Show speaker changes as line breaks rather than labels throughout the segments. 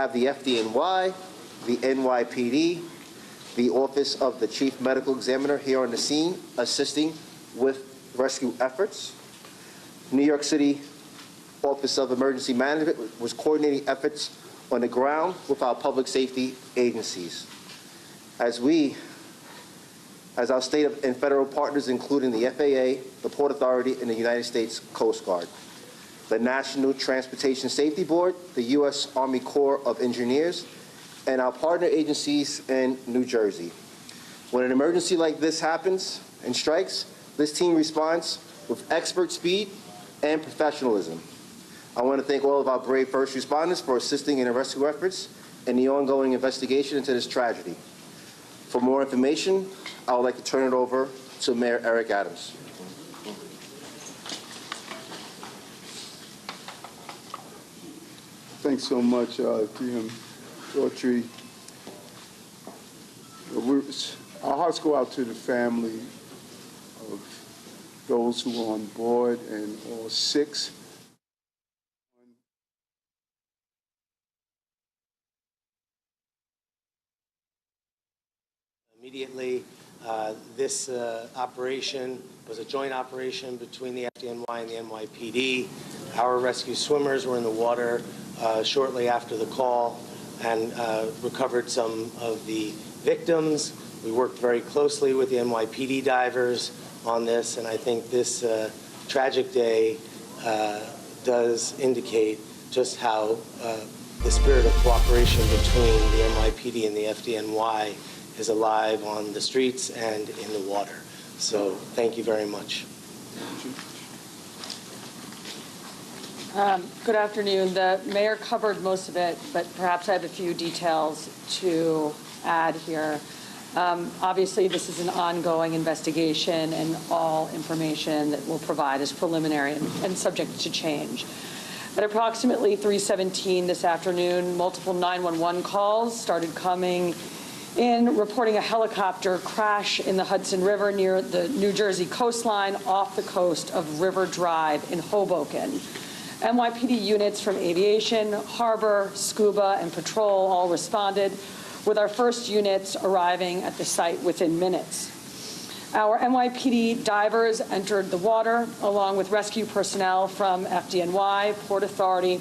have the FDNY, the NYPD, the Office of the Chief Medical Examiner here on the scene, assisting with rescue efforts. New York City Office of Emergency Management was coordinating efforts on the ground with our public safety agencies. As our state and federal partners, including the FAA, the Port Authority, and the United States Coast Guard, the National Transportation Safety Board, the U.S. Army Corps of Engineers, and our partner agencies in New Jersey. When an emergency like this happens and strikes, this team responds with expert speed and professionalism. I want to thank all of our brave first responders for assisting in the rescue efforts and the ongoing investigation into this tragedy. For more information, I would like to turn it over to Mayor Eric Adams.
Thanks so much, DM Daughtry. Our hearts go out to the family of those who were on board and all 6.
Immediately, this operation was a joint operation between the FDNY and the NYPD. Our rescue swimmers were in the water shortly after the call and recovered some of the victims. We worked very closely with the NYPD divers on this, and I think this tragic day does indicate just how the spirit of cooperation between the NYPD and the FDNY is alive on the streets and in the water. So thank you very much.
Good afternoon. The mayor covered most of it, but perhaps I have a few details to add here. Obviously, this is an ongoing investigation, and all information that we'll provide is preliminary and subject to change. At approximately 3:17 this afternoon, multiple 911 calls started coming in reporting a helicopter crash in the Hudson River near the New Jersey coastline off the coast of River Drive in Hoboken. NYPD units from aviation, harbor, scuba, and patrol all responded, with our first units arriving at the site within minutes. Our NYPD divers entered the water along with rescue personnel from FDNY, Port Authority,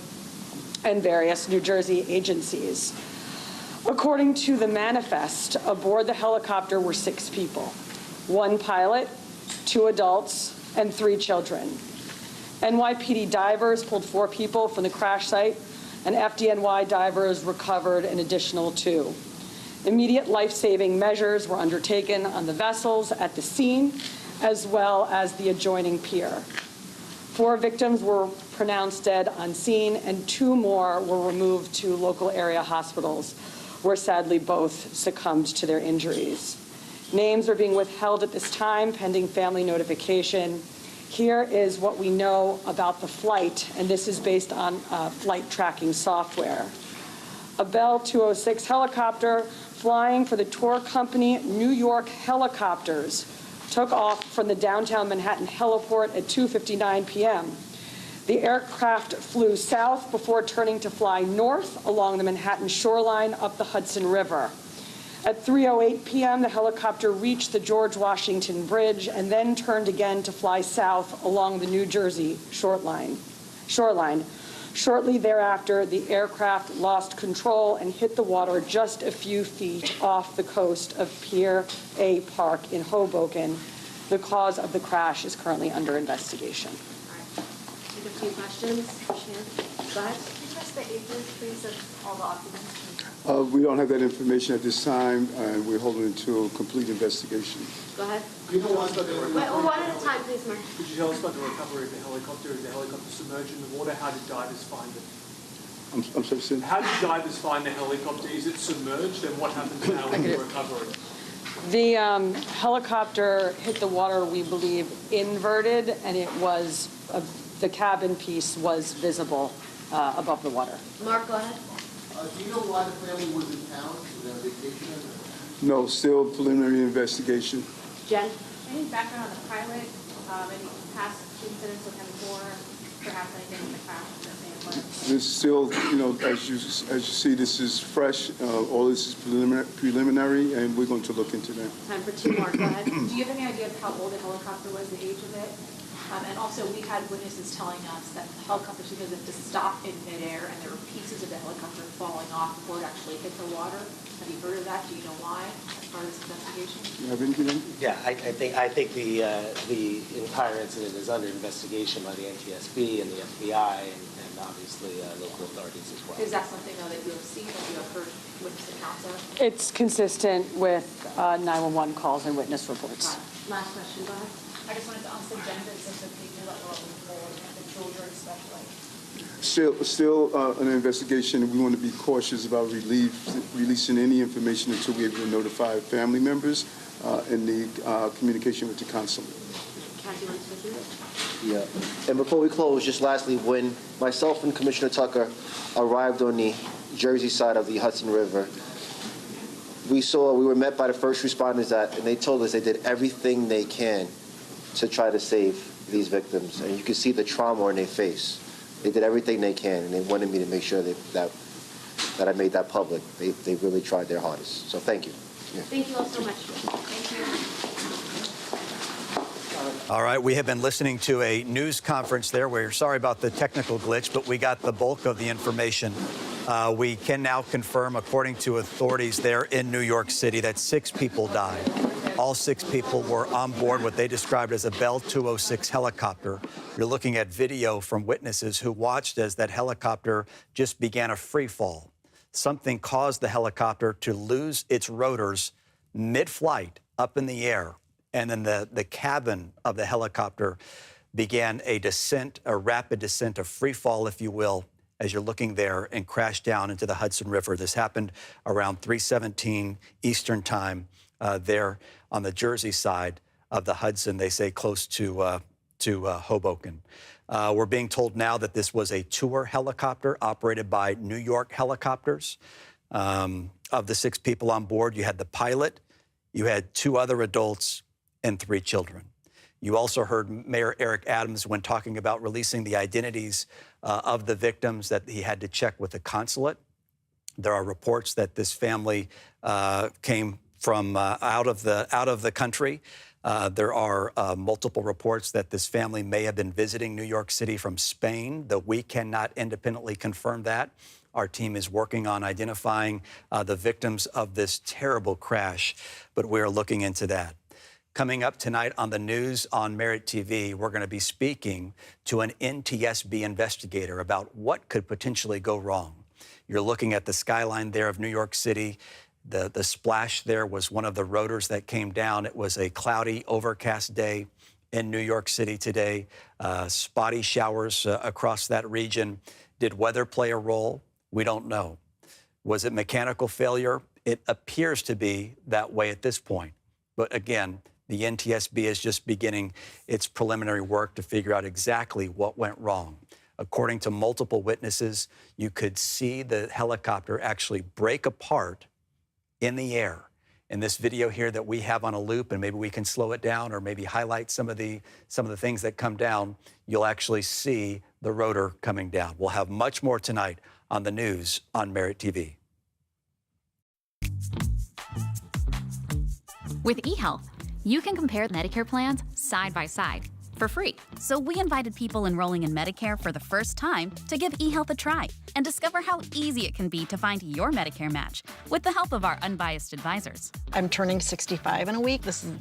and various New Jersey agencies. According to the manifest, aboard the helicopter were 6 people, 1 pilot, 2 adults, and 3 children. NYPD divers pulled 4 people from the crash site, and FDNY divers recovered an additional 2. Immediate life-saving measures were undertaken on the vessels at the scene, as well as the adjoining pier. 4 victims were pronounced dead on scene, and 2 more were removed to local area hospitals, where sadly both succumbed to their injuries. Names are being withheld at this time, pending family notification. Here is what we know about the flight, and this is based on flight tracking software. A Bell 206 helicopter flying for the tour company New York Helicopters took off from the downtown Manhattan heliport at 2:59 p.m. The aircraft flew south before turning to fly north along the Manhattan shoreline up the Hudson River. At 3:08 p.m., the helicopter reached the George Washington Bridge and then turned again to fly south along the New Jersey shoreline. Shortly thereafter, the aircraft lost control and hit the water just a few feet off the coast of Pier A Park in Hoboken. The cause of the crash is currently under investigation.
A few questions. Go ahead. Can you trust the ages, please, of all the occupants?
We don't have that information at this time, and we're holding it to a complete investigation.
Go ahead.
Could you tell us about the recovery?
One at a time, please, Mark.
Could you tell us about the recovery of the helicopter? Is the helicopter submerged in the water? How did divers find it?
I'm sorry, Sid?
How did divers find the helicopter? Is it submerged? And what happens now with the recovery?
The helicopter hit the water, we believe, inverted, and it was the cabin piece was visible above the water.
Mark, go ahead.
Do you know why the family was in town? Was there a vacation?
No, still preliminary investigation.
Jen?
Any background on the pilot? Any past incidents with him before?
perhaps anything in the crash that may have led to?
This still, as you see, this is fresh. All this is preliminary, and we're going to look into that.
Time for two more, go ahead. Do you have any idea of how old the helicopter was, the age of it? And also, we had witnesses telling us that the helicopter was supposed to stop in midair, and there were pieces of the helicopter falling off before it actually hit the water. Have you heard of that? Do you know why, as part of this investigation?
You have anything?
Yeah, I think the entire incident is under investigation by the NTSB and the FBI and obviously local authorities as well.
Is that something, though, that you have seen, that you have heard witness accounts of?
It's consistent with 911 calls and witness reports.
Last question, go ahead.
I just wanted to ask the genders of the people that were on board, and the children especially.
Still an investigation. We want to be cautious about releasing any information until we will notify family members and the communication with the consulate.
Kathy wants to do it.
Yeah. And before we close, just lastly, when myself and Commissioner Tucker arrived on the Jersey side of the Hudson River, we were met by the first responders and they told us they did everything they can to try to save these victims. And you can see the trauma in their face. They did everything they can, and they wanted me to make sure that I made that public. They really tried their hardest. So thank you. Yeah.
Thank you all so much. Thank you.
All right, we have been listening to a news conference there. We're sorry about the technical glitch, but we got the bulk of the information. We can now confirm, according to authorities there in New York City, that 6 people died. All 6 people were on board what they described as a Bell 206 helicopter. You're looking at video from witnesses who watched as that helicopter just began a free fall. Something caused the helicopter to lose its rotors mid-flight up in the air. And then the cabin of the helicopter began a descent, a rapid descent, a free fall, if you will, as you're looking there, and crashed down into the Hudson River. This happened around 3:17 Eastern time there on the Jersey side of the Hudson, they say close to Hoboken. We're being told now that this was a tour helicopter operated by New York Helicopters. Of the 6 people on board, you had the pilot, you had 2 other adults, and 3 children. You also heard Mayor Eric Adams, when talking about releasing the identities of the victims, that he had to check with the consulate. There are reports that this family came from out of the country. There are multiple reports that this family may have been visiting New York City from Spain, though we cannot independently confirm that. Our team is working on identifying the victims of this terrible crash, but we're looking into that. Coming up tonight on the news on Merit TV, we're going to be speaking to an NTSB investigator about what could potentially go wrong. You're looking at the skyline there of New York City. The splash there was one of the rotors that came down. It was a cloudy, overcast day in New York City today. Spotty showers across that region. Did weather play a role? We don't know. Was it mechanical failure? It appears to be that way at this point. But again, the NTSB is just beginning its preliminary work to figure out exactly what went wrong. According to multiple witnesses, you could see the helicopter actually break apart in the air. In this video here that we have on a loop, and maybe we can slow it down or maybe highlight some of the things that come down, you'll actually see the rotor coming down. We'll have much more tonight on the news on Merit TV.
With eHealth, you can compare Medicare plans side by side for free. So we invited people enrolling in Medicare for the first time to give eHealth a try and discover how easy it can be to find your Medicare match with the help of our unbiased advisors.
I'm turning 65 in a week. This is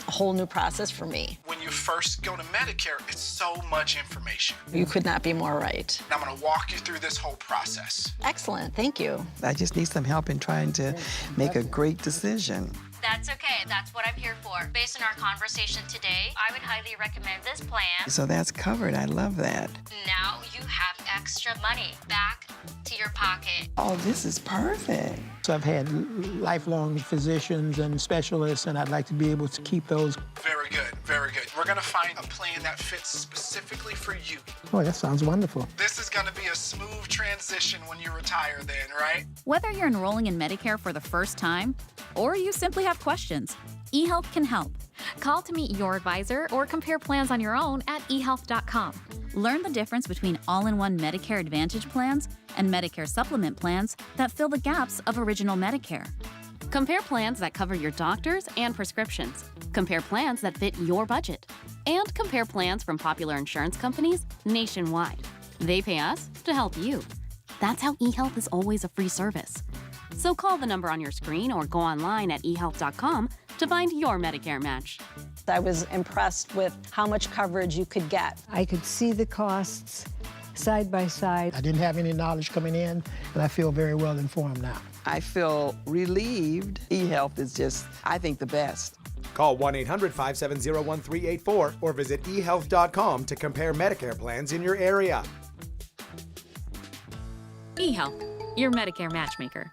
a whole new process for me.
When you first go to Medicare, it's so much information.
You could not be more right.
I'm going to walk you through this whole process.
Excellent, thank you.
I just need some help in trying to make a great decision.
That's okay. That's what I'm here for. Based on our conversation today, I would highly recommend this plan.
So that's covered. I love that.
Now you have extra money back to your pocket.
Oh, this is perfect.
So I've had lifelong physicians and specialists, and I'd like to be able to keep those.
Very good, very good. We're going to find a plan that fits specifically for you.
Oh, that sounds wonderful.
This is going to be a smooth transition when you retire then, right?
Whether you're enrolling in Medicare for the first time or you simply have questions, eHealth can help. Call to meet your advisor or compare plans on your own at eHealth.com. Learn the difference between all-in-one Medicare Advantage plans and Medicare Supplement plans that fill the gaps of Original Medicare.
Compare plans that cover your doctors and prescriptions. Compare plans that fit your budget. And compare plans from popular insurance companies nationwide. They pay us to help you. That's how eHealth is always a free service. So call the number on your screen or go online at eHealth.com to find your Medicare match.
I was impressed with how much coverage you could get.
I could see the costs side by side.
I didn't have any knowledge coming in, and I feel very well informed now.
I feel relieved. eHealth is just, I think, the best.
Call 1-800-570-1384 or visit eHealth.com to compare Medicare plans in your area.
eHealth, your Medicare matchmaker.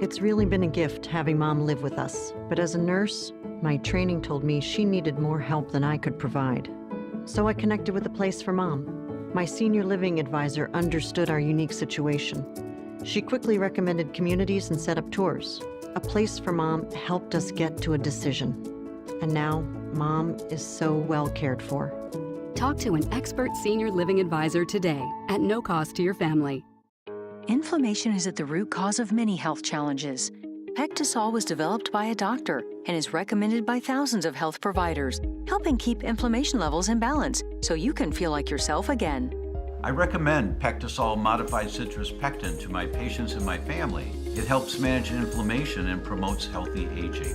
It's really been a gift having Mom live with us, but as a nurse, my training told me she needed more help than I could provide. So I connected with a place for Mom. My senior living advisor understood our unique situation. She quickly recommended communities and set up tours. A place for Mom helped us get to a decision. And now, Mom is so well cared for.
Talk to an expert senior living advisor today at no cost to your family.
Inflammation is at the root cause of many health challenges. Pectisol was developed by a doctor and is recommended by thousands of health providers, helping keep inflammation levels in balance so you can feel like yourself again.
I recommend Pectisol modified citrus pectin to my patients and my family. It helps manage inflammation and promotes healthy aging.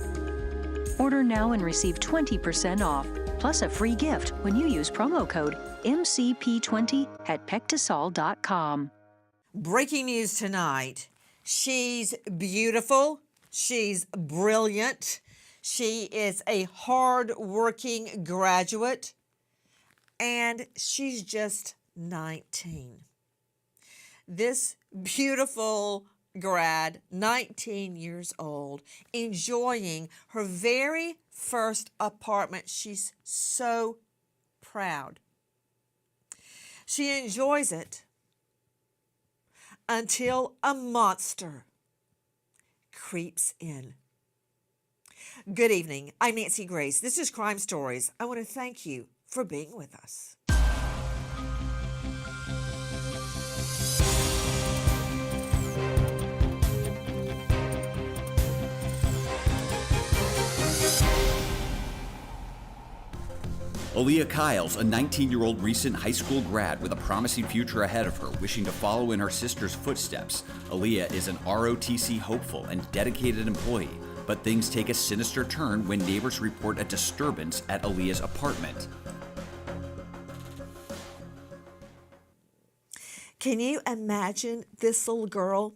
Order now and receive 20% off, plus a free gift when you use promo code MCP20 at Pectisol.com.
Breaking news tonight. She's beautiful. She's brilliant. She is a hard-working graduate. And she's just 19. This beautiful grad, 19 years old, enjoying her very first apartment. She's so proud. She enjoys it until a monster creeps in. Good evening. I'm Nancy Grace. This is Crime Stories. I want to thank you for being with us.
Aaliyah Kiles, a 19-year-old recent high school grad with a promising future ahead of her, wishing to follow in her sister's footsteps. Aaliyah is an ROTC hopeful and dedicated employee, but things take a sinister turn when neighbors report a disturbance at Aaliyah's apartment.
Can you imagine this little girl,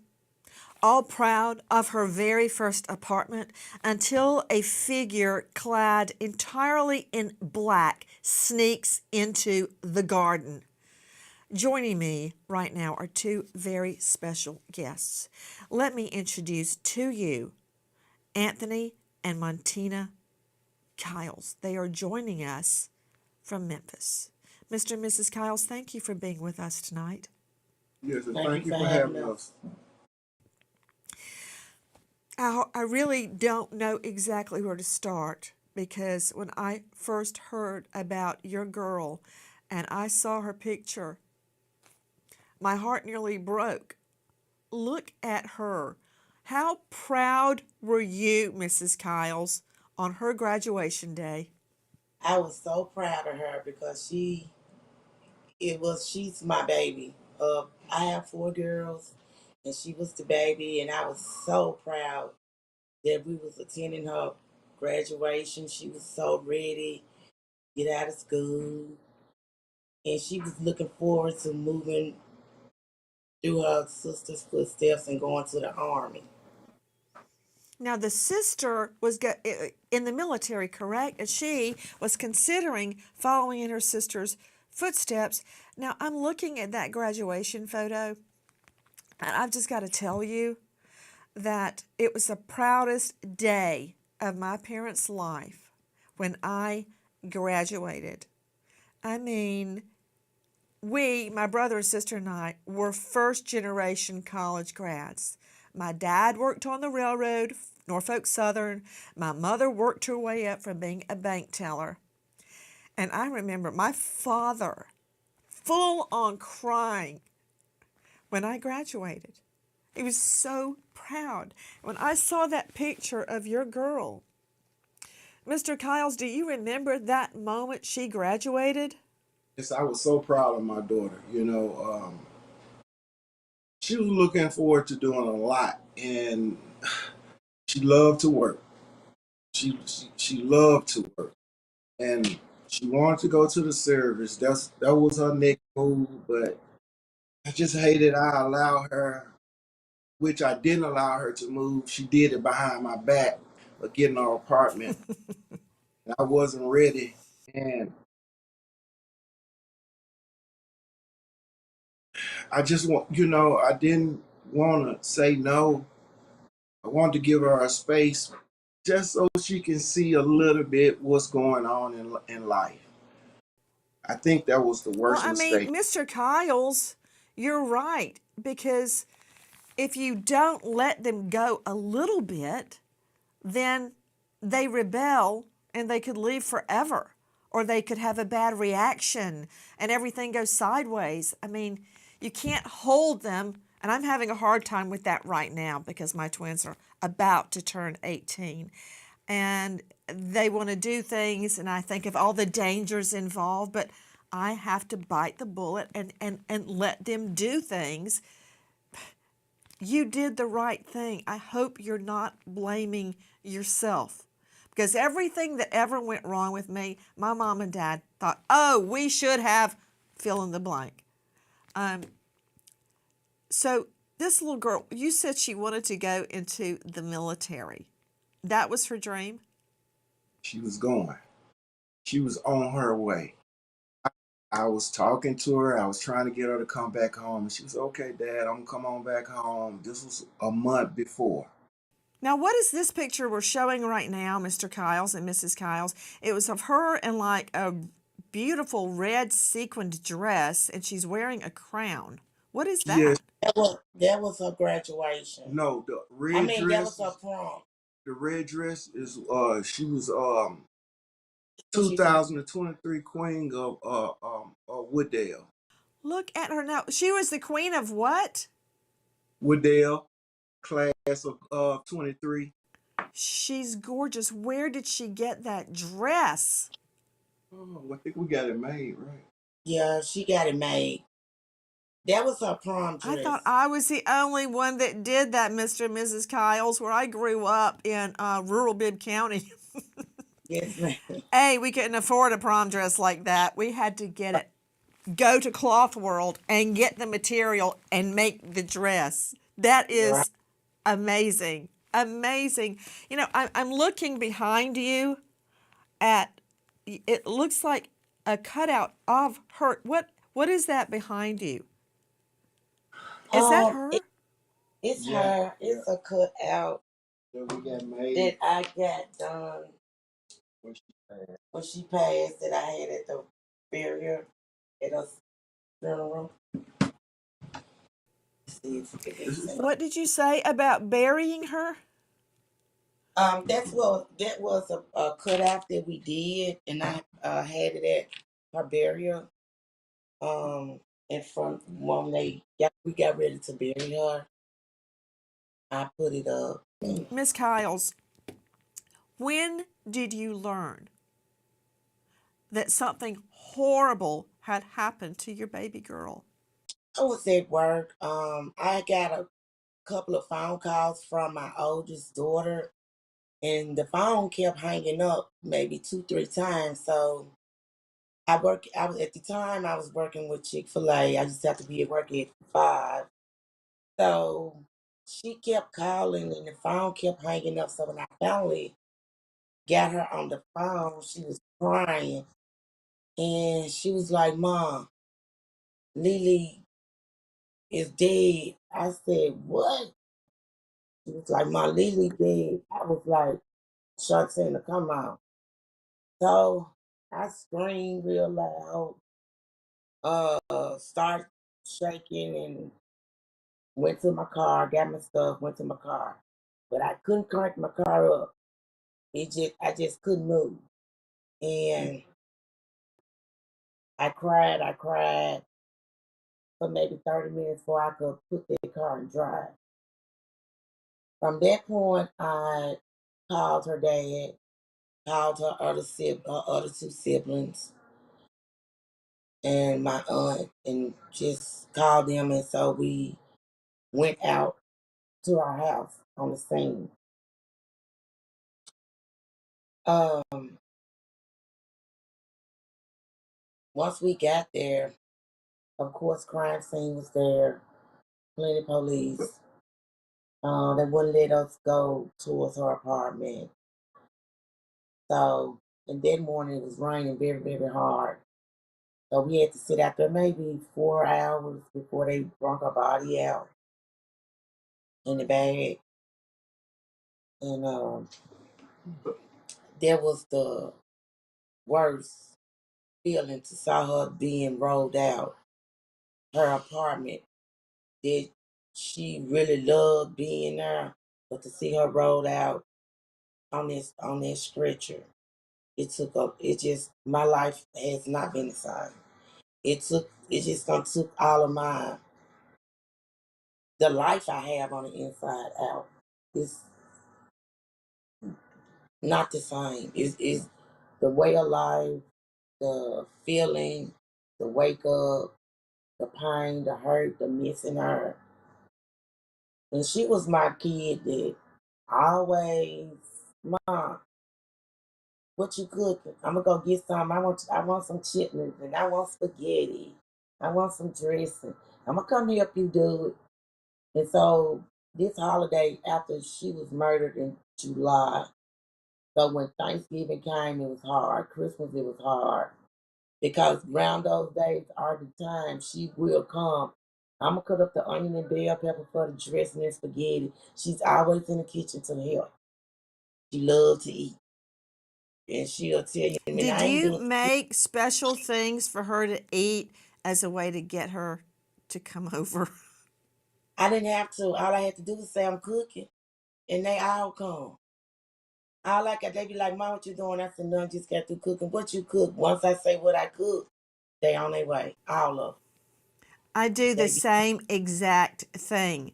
all proud of her very first apartment, until a figure clad entirely in black sneaks into the garden? Joining me right now are two very special guests. Let me introduce to you Anthony and Montina Kiles. They are joining us from Memphis. Mr. and Mrs. Kiles, thank you for being with us tonight.
Yes, and thank you for having us.
I really don't know exactly where to start, because when I first heard about your girl and I saw her picture, my heart nearly broke. Look at her. How proud were you, Mrs. Kiles, on her graduation day?
I was so proud of her because she's my baby. I have 4 girls, and she was the baby, and I was so proud that we was attending her graduation. She was so ready to get out of school, and she was looking forward to moving through her sister's footsteps and going to the Army.
Now, the sister was in the military, correct? And she was considering following in her sister's footsteps. Now, I'm looking at that graduation photo, and I've just got to tell you that it was the proudest day of my parents' life when I graduated. I mean, my brother and sister and I, were first-generation college grads. My dad worked on the railroad, Norfolk Southern. My mother worked her way up from being a bank teller. And I remember my father full on crying when I graduated. He was so proud. When I saw that picture of your girl, Mr. Kiles, do you remember that moment she graduated?
Yes, I was so proud of my daughter. She was looking forward to doing a lot, and she loved to work. She loved to work, and she wanted to go to the service. That was her next move, but I just hated I allowed her, which I didn't allow her to move. She did it behind my back, but getting her apartment, and I wasn't ready. And I just I didn't want to say no. I wanted to give her a space just so she can see a little bit what's going on in life. I think that was the
Well,
worst
I mean,
mistake.
Mr. Kiles, you're right, because if you don't let them go a little bit, then they rebel and they could leave forever, or they could have a bad reaction and everything goes sideways. I mean, you can't hold them, and I'm having a hard time with that right now because my twins are about to turn 18 and they want to do things, and I think of all the dangers involved, but I have to bite the bullet and let them do things. You did the right thing. I hope you're not blaming yourself, because everything that ever went wrong with me, my mom and dad thought, oh, we should have fill in the blank. So this little girl, you said she wanted to go into the military. That was her dream?
She was going. She was on her way. I was talking to her. I was trying to get her to come back home. And she was, okay, Dad, I'm going to come on back home. This was a month before.
Now, what is this picture we're showing right now, Mr. Kiles and Mrs. Kiles? It was of her in like a beautiful red sequined dress, and she's wearing a crown. What is that?
Yes.
That was her graduation.
No, the
I
red
mean, that was
dress.
her prom.
The red dress is she was 2023 queen of Wooddale.
Look at her now. She was the queen of what?
Wooddale, class of 23.
She's gorgeous. Where did she get that dress?
Oh, I think we got it made, right?
Yeah, she got it made. That was her prom dress.
I thought I was the only one that did that, Mr. and Mrs. Kiles, where I grew up in rural Bibb County.
Yes, ma'am.
Hey, we couldn't afford a prom dress like that. We had to get it, go to Cloth World and get the material and make the dress. That is amazing. Amazing. You know, I'm looking behind you at, it looks like a cutout of her. What is that behind you? Is that her?
It's her. It's a cutout
that we got made.
That I got done when she passed, that I had at the burial at a funeral.
What did you say about burying her?
That was a cutout that we did, and I had it at her burial. And from when we got ready to bury her, I put it up.
Miss Kiles, when did you learn that something horrible had happened to your baby girl?
I was at work. I got a couple of phone calls from my oldest daughter, and the phone kept hanging up maybe 2, 3 times. So I was at the time I was working with Chick-fil-A. I just had to be at work at 5. So she kept calling, and the phone kept hanging up. So when I finally got her on the phone, she was crying, and she was like, "Mom, Lily is dead." I said, "What?" She was like, "My Lily dead." I was like, Shantina, come on. So I screamed real loud, started shaking, and went to my car, got my stuff, went to my car. But I couldn't crank my car up. I just couldn't move. And I cried for maybe 30 minutes before I could put that car and drive. From that point, I called her dad, called her other two siblings, and my aunt, and just called them. And so we went out to our house on the scene. Once we got there, of course, crime scene was there, plenty of police. They wouldn't let us go towards her apartment. So, and that morning it was raining very, very hard. So we had to sit out there maybe 4 hours before they brought her body out in the bag. And that was the worst feeling to saw her being rolled out her apartment. That she really loved being there, but to see her rolled out on this stretcher, it just my life has not been the same. It just gonna took all of the life I have on the inside out. It's not the same. It's the way of life, the feeling, the wake up, the pain, the hurt, the missing her. And she was my kid that always, Mom, what you cooking? I'm gonna go get some. I want some chitlins and I want spaghetti. I want some dressing. I'm gonna come help you do it. And so this holiday after she was murdered in July, so when Thanksgiving came, it was hard. Christmas, it was hard. Because around those days are the time she will come. I'm gonna cut up the onion and bell pepper for the dressing and spaghetti. She's always in the kitchen to help. She loves to eat. And she'll tell you, I mean,
Did
I ain't
you
doing
make special things for her to eat as a way to get her to come over?
I didn't have to. All I had to do was say I'm cooking. And they all come. They be like, Mom, what you doing? I said, no, I just got through cooking. What you cook? Once I say what I cook, they on their way. All of them.
I do the
They be,
same exact thing.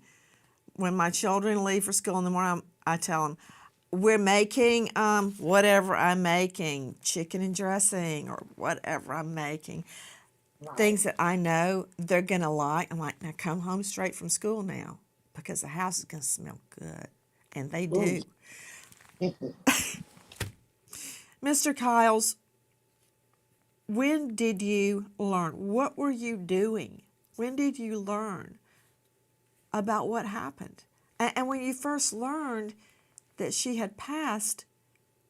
When my children leave for school in the morning, I tell them, we're making whatever I'm making, chicken and dressing or whatever I'm making.
right.
Things that I know they're going to like. I'm like, now come home straight from school now because the house is going to smell good. And they
Ooh.
do. Mr. Kiles, when did you learn? What were you doing? When did you learn about what happened? And when you first learned that she had passed,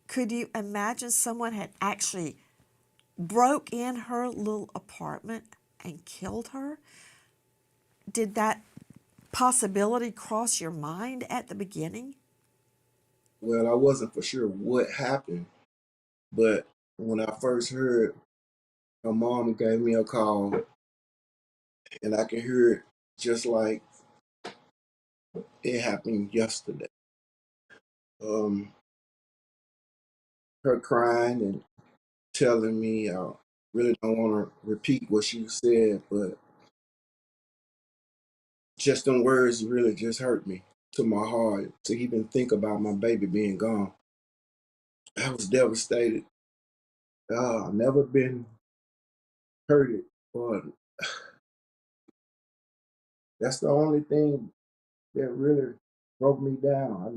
could you imagine someone had actually broke in her little apartment and killed her? Did that possibility cross your mind at the beginning?
Well, I wasn't for sure what happened, but when I first heard, my mom gave me a call, and I can hear it just like it happened yesterday. Um, her crying and telling me, I really don't want to repeat what she said, but just them words really just hurt me to my heart to even think about my baby being gone. I was devastated. I've never been hurted, but that's the only thing that really broke me down.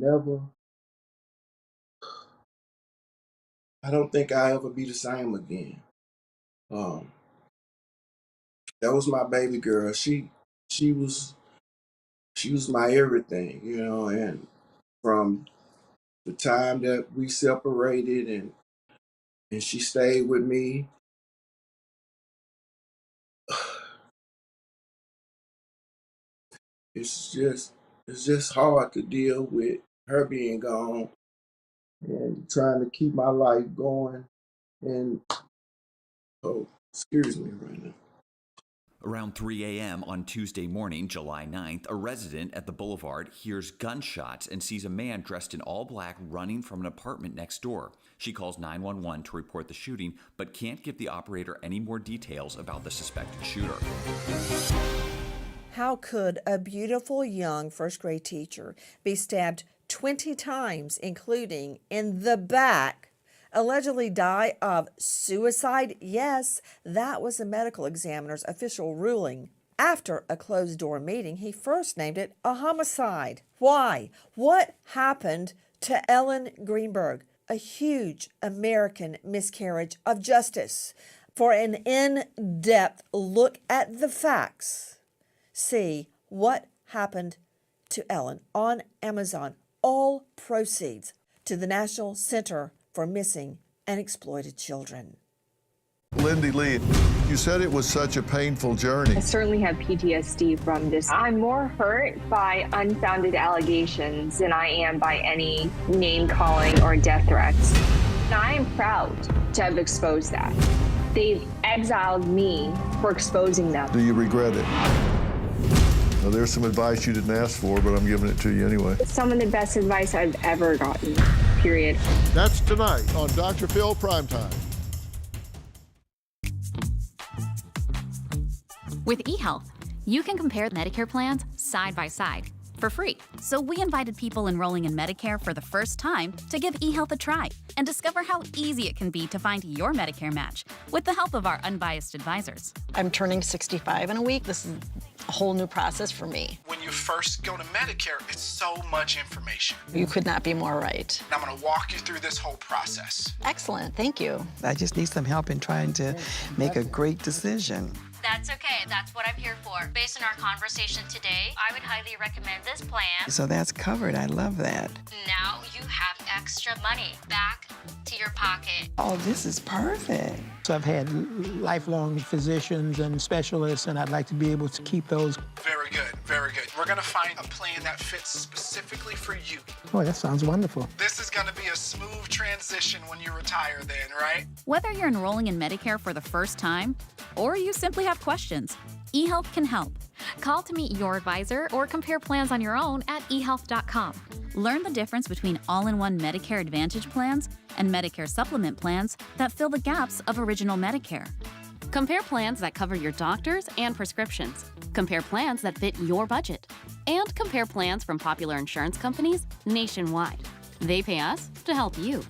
I don't think I'll ever be the same again. Um, that was my baby girl. She was she was my everything, and from the time that we separated and she stayed with me, it's just hard to deal with her being gone and trying to keep my life going. And oh, excuse me right now.
Around 3 a.m. on Tuesday morning, July 9th, a resident at the Boulevard hears gunshots and sees a man dressed in all black running from an apartment next door. She calls 911 to report the shooting, but can't give the operator any more details about the suspected shooter.
How could a beautiful young first grade teacher be stabbed 20 times, including in the back, allegedly die of suicide? Yes, that was the medical examiner's official ruling. After a closed-door meeting, he first named it a homicide. Why? What happened to Ellen Greenberg? A huge American miscarriage of justice. For an in-depth look at the facts, see What Happened to Ellen on Amazon. All proceeds to the National Center for Missing and Exploited Children.
Lindy Lee, you said it was such a painful journey.
I certainly have PTSD from this. I'm more hurt by unfounded allegations than I am by any name-calling or death threats. I am proud to have exposed that. They've exiled me for exposing them.
Do you regret it? Now, there's some advice you didn't ask for, but I'm giving it to you anyway.
Some of the best advice I've ever gotten, period.
That's tonight on Dr. Phil Primetime.
With eHealth, you can compare Medicare plans side by side for free. So we invited people enrolling in Medicare for the first time to give eHealth a try and discover how easy it can be to find your Medicare match with the help of our unbiased advisors.
I'm turning 65 in a week. This is a whole new process for me.
When you first go to Medicare, it's so much information.
You could not be more right.
And I'm going to walk you through this whole process.
Excellent, thank you.
I just need some help in trying to make a great decision.
That's okay. That's what I'm here for. Based on our conversation today, I would highly recommend this plan.
So that's covered. I love that.
Now you have extra money back to your pocket.
Oh, this is perfect.
So I've had lifelong physicians and specialists, and I'd like to be able to keep those.
Very good, very good. We're going to find a plan that fits specifically for you.
Oh, that sounds wonderful.
This is going to be a smooth transition when you retire then, right?
Whether you're enrolling in Medicare for the first time or you simply have questions, eHealth can help. Call to meet your advisor or compare plans on your own at eHealth.com. Learn the difference between all-in-one Medicare Advantage plans and Medicare Supplement plans that fill the gaps of original Medicare.
Compare plans that cover your doctors and prescriptions. Compare plans that fit your budget. And compare plans from popular insurance companies nationwide. They pay us to help you.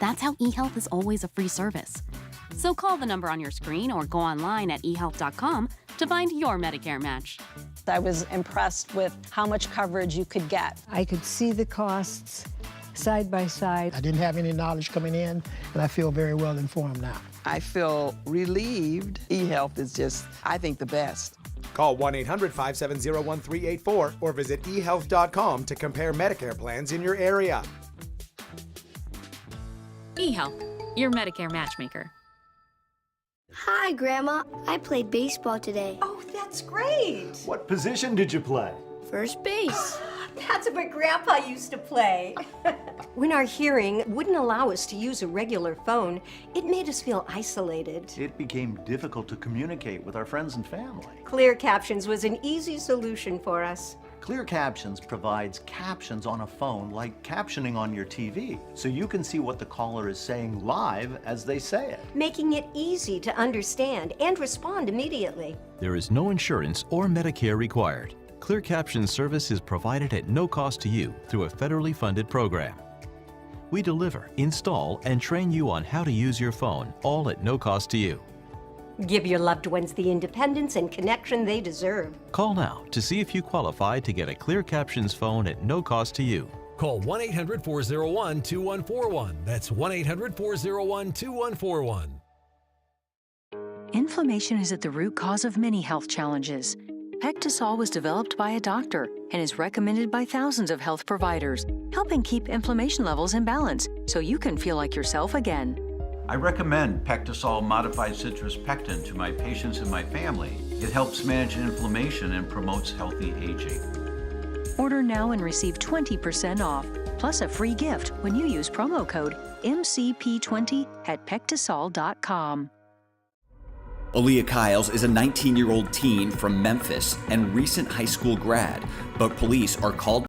That's how eHealth is always a free service. So call the number on your screen or go online at eHealth.com to find your Medicare match.
I was impressed with how much coverage you could get.
I could see the costs side by side.
I didn't have any knowledge coming in, and I feel very well informed now.
I feel relieved. eHealth is just, I think, the best.
Call 1-800-570-1384 or visit eHealth.com to compare Medicare plans in your area.
eHealth, your Medicare matchmaker.
Hi, Grandma. I played baseball today.
Oh, that's great.
What position did you play?
First base.
That's what Grandpa used to play. When our hearing wouldn't allow us to use a regular phone, it made us feel isolated.
It became difficult to communicate with our friends and family.
Clear Captions was an easy solution for us.
Clear Captions provides captions on a phone like captioning on your TV, so you can see what the caller is saying live as they say it.
Making it easy to understand and respond immediately.
There is no insurance or Medicare required. Clear Captions service is provided at no cost to you through a federally funded program. We deliver, install, and train you on how to use your phone, all at no cost to you.
Give your loved ones the independence and connection they deserve.
Call now to see if you qualify to get a Clear Captions phone at no cost to you.
Call 1-800-401-2141. That's 1-800-401-2141.
Inflammation is at the root cause of many health challenges. Pectisol was developed by a doctor and is recommended by thousands of health providers, helping keep inflammation levels in balance so you can feel like yourself again.
I recommend Pectisol modified citrus pectin to my patients and my family. It helps manage inflammation and promotes healthy aging.
Order now and receive 20% off, plus a free gift when you use promo code MCP20 at Pectisol.com.
Aaliyah Kyles is a 19-year-old teen from Memphis and recent high school grad, but police are called